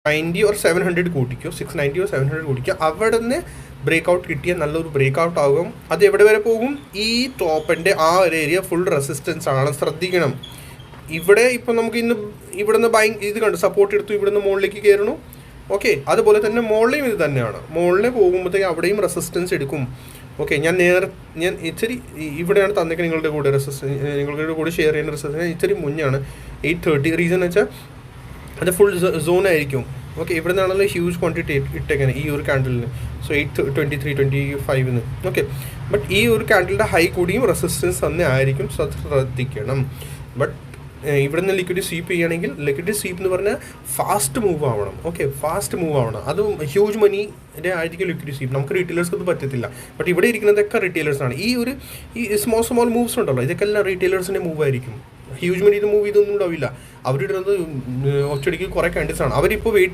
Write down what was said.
90 or 700 കൂട്ടിക്കോ, 690 or 700 കൂട്ടിക്കോ. അവിടെ നിന്ന് ബ്രേക്ക് ഔട്ട് കിട്ടിയാൽ നല്ലൊരു ബ്രേക്ക് ഔട്ട് ആകും. അത് എവിടെ വരെ പോകും? ഈ ടോപ്പിൻ്റെ ആ ഒരു ഏരിയ ഫുൾ റെസിസ്റ്റൻസ് ആണ്, ശ്രദ്ധിക്കണം. ഇവിടെ ഇപ്പോൾ നമുക്ക് ഇന്ന് ഇവിടെ നിന്ന് ഇത് കണ്ട് സപ്പോർട്ട് എടുത്തു, ഇവിടെ നിന്ന് മുകളിലേക്ക് കയറണു. ഓക്കെ, അതുപോലെ തന്നെ മുകളിലും ഇത് തന്നെയാണ്. മുകളിൽ പോകുമ്പോഴത്തേക്ക് അവിടെയും റെസിസ്റ്റൻസ് എടുക്കും. ഓക്കെ, ഞാൻ ഇച്ചിരി ഇവിടെയാണ് തന്നേക്കുന്നത് നിങ്ങളുടെ കൂടെ ഷെയർ ചെയ്യുന്ന റെസിസ്റ്റൻസ് ഇച്ചിരി മുന്നാണ് 830. റീസൺ എന്ന് വെച്ചാൽ അത് ഫുൾ സോൺ ആയിരിക്കും. ഓക്കെ, ഇവിടെ നിന്നാണല്ലോ ഹ്യൂജ് ക്വാണ്ടിറ്റി ഇട്ടേക്കുന്നത് ഈ ഒരു കാൻഡലിന്. സോ 823, 25. ഓക്കെ, ബട്ട് ഈ ഒരു കാൻഡലിൻ്റെ ഹൈ കൂടിയും റെസിസ്റ്റൻസ് തന്നെ ആയിരിക്കും, ശ്രദ്ധിക്കണം. ബട്ട് ഇവിടെ നിന്ന് ലിക്വിഡ് സ്വീപ്പ് ചെയ്യുകയാണെങ്കിൽ ലിക്വിഡ് സ്വീപ്പ് എന്ന് പറഞ്ഞാൽ ഫാസ്റ്റ് മൂവ് ആവണം. ഓക്കെ, ഫാസ്റ്റ് മൂവ് ആവണം. അതും ഹ്യൂജ് മണിയുടെ ആയിരിക്കും ലിക്വിഡ് സ്വീപ്പ്. നമുക്ക് റീറ്റെയിലേഴ്സ് ഒന്നും പറ്റത്തില്ല. ബട്ട് ഇവിടെ ഇരിക്കുന്നതൊക്കെ റീറ്റെയിലേഴ്സാണ്. ഈ സ്മോൾ മൂവ്സ് ഉണ്ടല്ലോ, ഇതൊക്കെ എല്ലാം റീറ്റെയിലേഴ്സിൻ്റെ മൂവ് ആയിരിക്കും. ഹ്യൂജ് മണി ഇത് മൂവ് ചെയ്തൊന്നും ഉണ്ടാവില്ല. അവരിടുന്നത് ഒറ്റയടിക്ക് കുറേ കാൻഡിൽസ് ആണ്. അവരിപ്പോൾ വെയിറ്റ്